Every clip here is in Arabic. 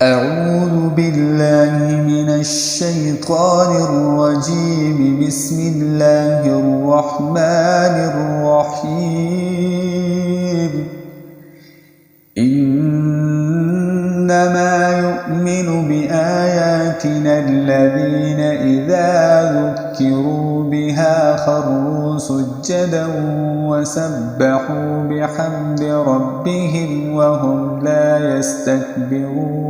أعوذ بالله من الشيطان الرجيم. بسم الله الرحمن الرحيم. إنما يؤمن بآياتنا الذين إذا ذكروا بها خروا سجدا وسبحوا بحمد ربهم وهم لا يستكبرون.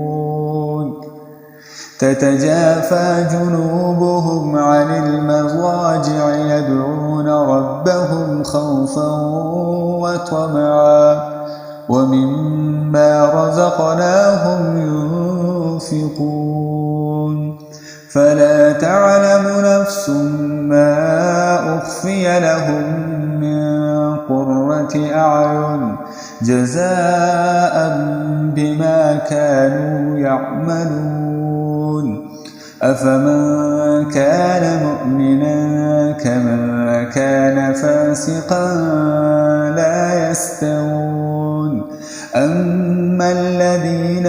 تتجافى جنوبهم عن المضاجع يدعون ربهم خوفا وطمعا ومما رزقناهم ينفقون. فلا تعلم نفس ما أخفي لهم من قرة أعين جزاء بما كانوا يعملون. أفمن كان مؤمنا كمن كان فاسقا لا يستوون. أما الذين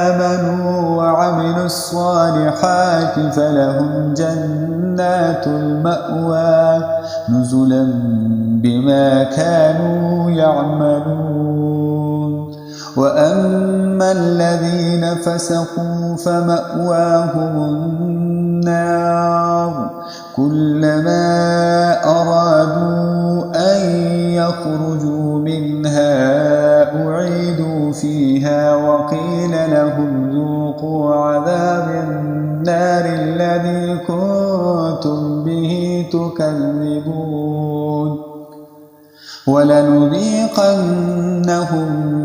آمنوا وعملوا الصالحات فلهم جنات المأوى نزلا بما كانوا يعملون. وأما الذين فسقوا فمأواهم النار كلما أرادوا أن يخرجوا منها أعيدوا فيها وقيل لهم ذوقوا عذاب النار الذي كنتم به تكذبون. ولنذيقنهم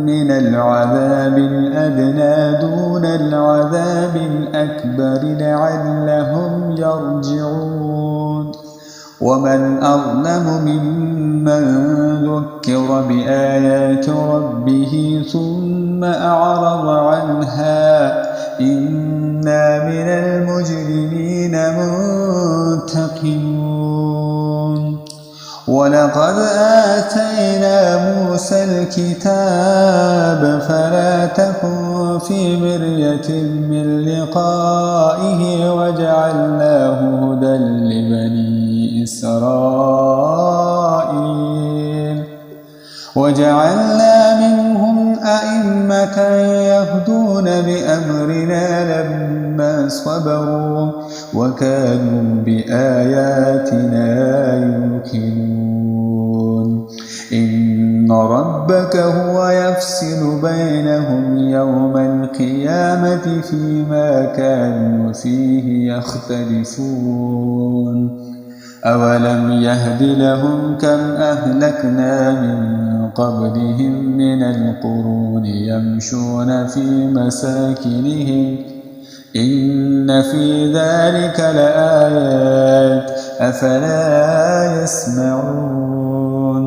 من العذاب الأدنى دون العذاب الأكبر لعلهم يرجعون. ومن أظلم ممن ذكر بآيات ربه ثم أعرض عنها إنا من المجرمين منتقمون. ولقد آتينا موسى الكتاب فلا تكن في مرية من لقائه وجعلناه هدى لبني إسرائيل. وجعلنا منهم أئمة يهدون بأمرنا لما صبروا وكانوا بآياتنا يوقنون. إن ربك هو يفصل بينهم يوم القيامة فيما كانوا فيه يختلفون. أولم يهد لهم كم أهلكنا من قبلهم من القرون يمشون في مساكنهم إن في ذلك لآيات أفلا يسمعون.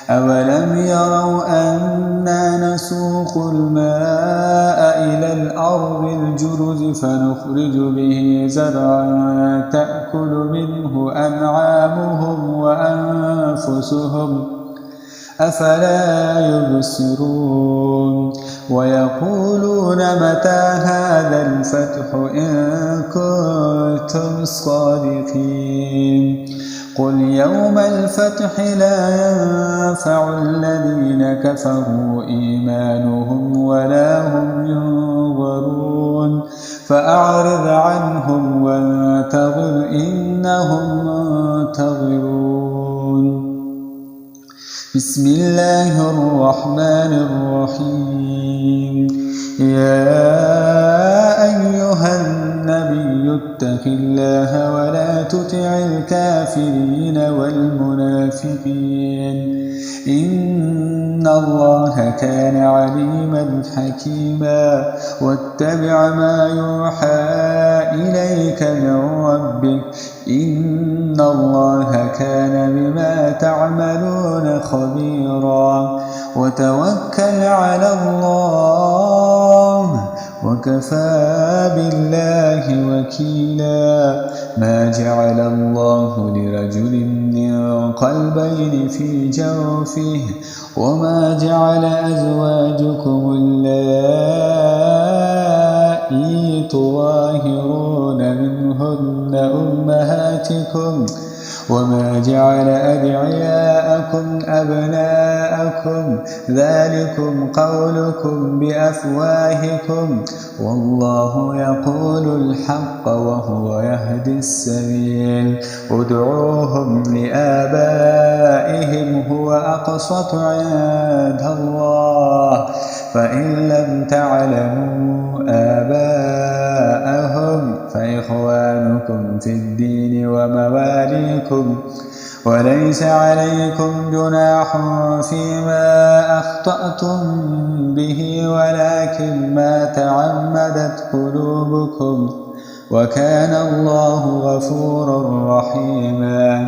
أولم يروا أنا نسوق الماء إلى الأرض الجرز فنخرج به زرعا تأكل منه أنعامهم وأنفسهم أفلا يبصرون. ويقولون متى هذا الفتح إن كنتم صادقين. قل يوم الفتح لا ينفع الذين كفروا إيمانهم ولا هم ينظرون. فأعرض عنهم وانتظر إنهم منتظرون. بسم الله الرحمن الرحيم. يا أيها النبي اتق الله ولا تطع الكافرين والمنافقين إن الله كان عليما حكيما. واتبع ما يوحى إليك من ربك إن الله كان بما تعملون خبيرا. وتوكل على الله وكفى بالله وكيلا. ما جعل الله لرجل من قلبين في جوفه وما جعل أزواجكم اللائي تظاهرون منهن أمهاتكم وما جعل أدعياءكم أبناءكم ذلكم قولكم بأفواهكم والله يقول الحق وهو يهدي السبيل ادعوهم لآبائهم هو أقسط عند الله فإن لم تعلموا آباءهم فإخوانكم في الدين ومواليكم وليس عليكم جناح فيما أخطأتم به ولكن ما تعمدت قلوبكم وكان الله غفورا رحيما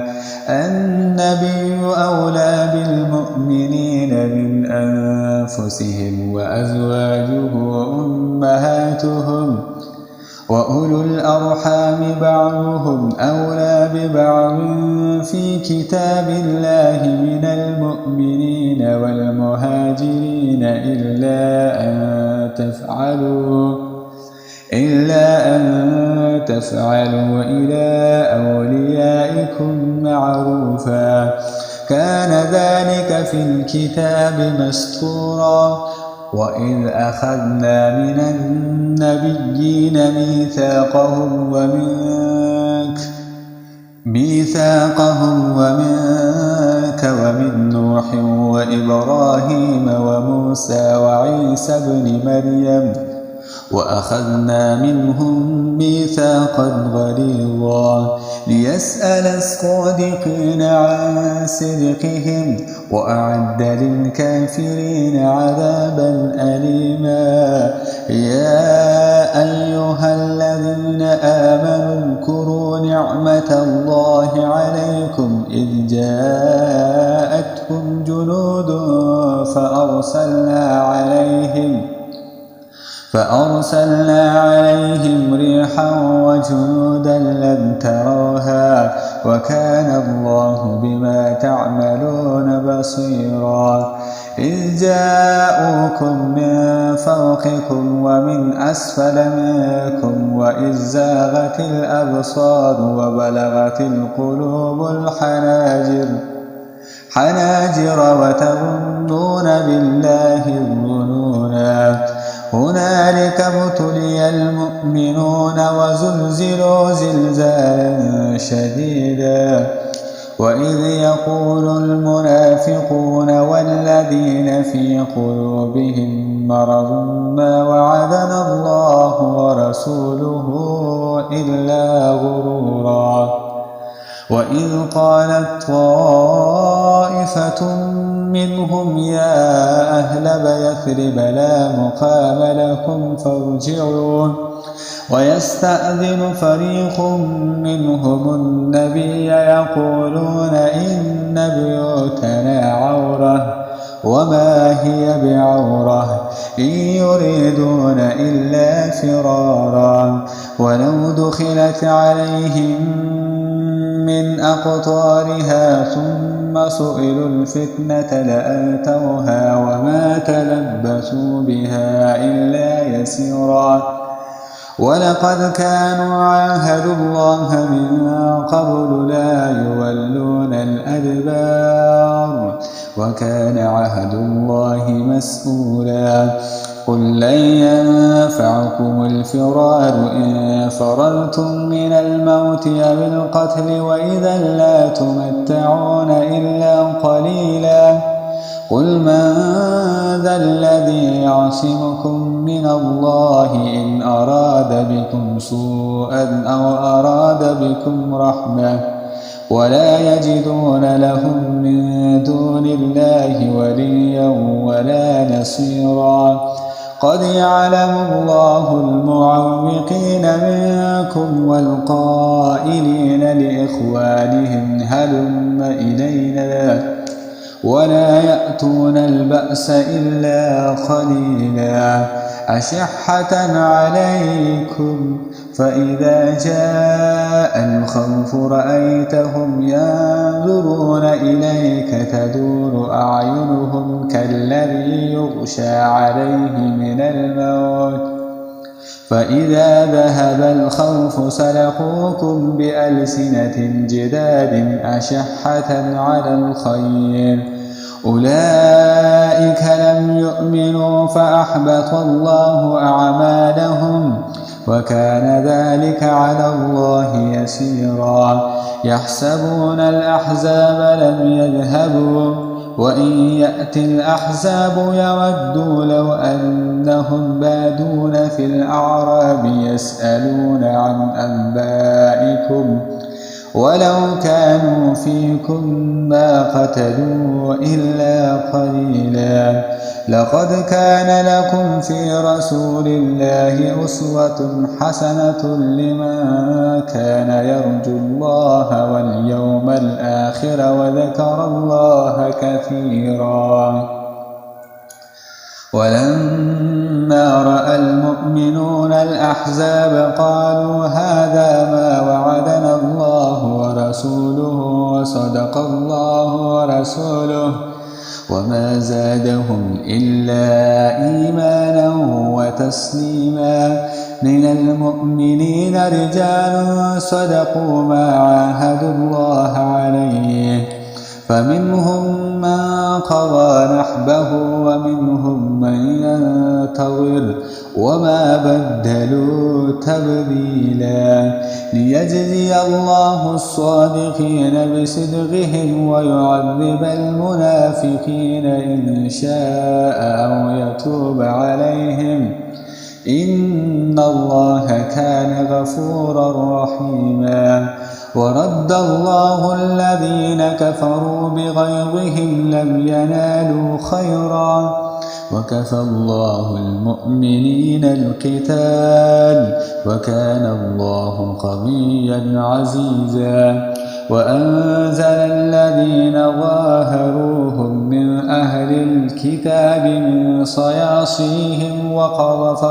النبي أولى بالمؤمنين من أنفسهم وأزواجه أمهاتهم وأولو الأرحام بعضهم أولى ببعض في كتاب الله من المؤمنين والمهاجرين إلا أن تفعلوا إلى أوليائكم معروفا كان ذلك في الكتاب مسطورا وإذ أخذنا من النبيين ميثاقهم ومنك ومن نوح وإبراهيم وموسى وعيسى ابن مريم وأخذنا منهم ميثاقا غليظا ليسأل الصادقين عن صدقهم وأعد للكافرين عذابا أليما يا أيها الذين آمنوا اذكروا نعمة الله عليكم إذ جاءتكم جنود فأرسلنا عليهم ريحا وجنودا لم تروها وكان الله بما تعملون بصيرا إذ جاءوكم من فوقكم ومن أسفل منكم وإذ زاغت الأبصار وبلغت القلوب الحناجر وتظنون بالله الظنونا هنالك ابتلي المؤمنون وزلزلوا زلزالا شديدا وإذ يقول المنافقون والذين في قلوبهم مرض ما وعدنا الله ورسوله إلا غرورا وإذ قالت طائفة منهم يا أهل يثرب لا مقام لكم فارجعون ويستأذن فريق منهم النبي يقولون إن بيوتنا عورة وما هي بعورة إن يريدون إلا فرارا ولو دخلت عليهم من أقطارها ثم سئلوا الفتنة لآتوها وما تلبثوا بها إلا يسيرا ولقد كانوا عاهدوا الله من قبل لا يولون الأدبار وكان عهد الله مسؤولا قل لن ينفعكم الفرار إن فررتم من الموت أو القتل وإذا لا تمتعون إلا قليلا قل من ذا الذي يعصمكم من الله إن أراد بكم سوءا أو أراد بكم رحمة ولا يجدون لهم من دون الله وليا ولا نصيرا قد يعلم الله المعوقين منكم والقائلين لإخوانهم هلم إلينا ولا يأتون البأس إلا قليلا أشحة عليكم فإذا جاء الخوف رأيتهم ينظرون إليك تدور أعينهم كالذي يغشى عليه من الموت فإذا ذهب الخوف سلقوكم بألسنة جداد أشحة على الخير أولئك لم يؤمنوا فأحبط الله أعمالهم وكان ذلك على الله يسيرا يحسبون الأحزاب لم يذهبوا وإن يأتي الأحزاب يودوا لو أنهم بادون في الأعراب يسألون عن أنبائكم ولو كانوا فيكم ما قتلوا إلا قليلا لقد كان لكم في رسول الله أسوة حسنة لمن كان يرجو الله واليوم الآخر وذكر الله كثيرا ولما رأى المؤمنون الأحزاب قالوا هذا ما وعدنا الله ورسوله وصدق الله ورسوله وما زادهم إلا إيمانا وتسليما من المؤمنين رجال صدقوا ما عاهدوا الله عليه فمنهم من قضى نحبه ومنهم من ينتظر وما بدلوا تبديلا ليجزي الله الصادقين بصدقهم ويعذب المنافقين إن شاء أو يتوب عليهم إن الله كان غفورا رحيما ورد الله الذين كفروا بغيظهم لم ينالوا خيرا وكفى الله المؤمنين القتال وكان الله قويا عزيزا وأنزل الذين ظاهروهم من أهل الكتاب من صياصيهم وقذف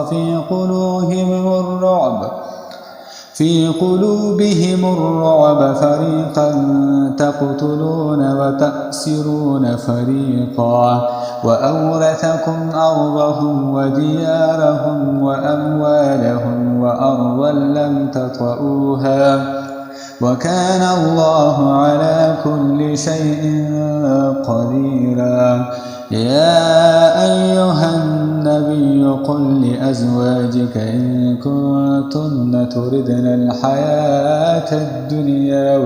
في قلوبهم الرعب فريقا تقتلون وتأسرون فريقا وأورثكم أرضهم وديارهم وأموالهم وأرضا لم تطئوها وكان الله على كل شيء قديرا يا أيها النبي قل لأزواجك إن كنتن تردن الحياة الدنيا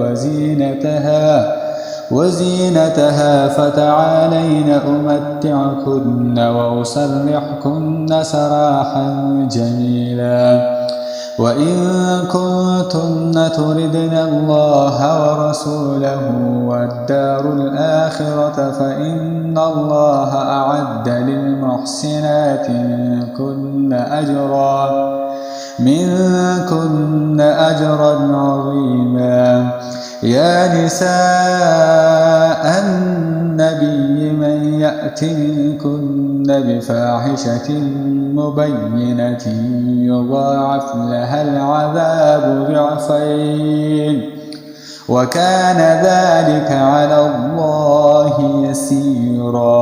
وزينتها فتعالين أمتعكن وأسرحكن سراحا جميلا وإن كنتن تردن الله ورسوله والدار الآخرة فإن الله أعد للمحسنات منكن أجرا عظيما يا نساء النبي من يأت منكن بفاحشة مبينة يضاعف لها العذاب ضعفين وكان ذلك على الله يسيرا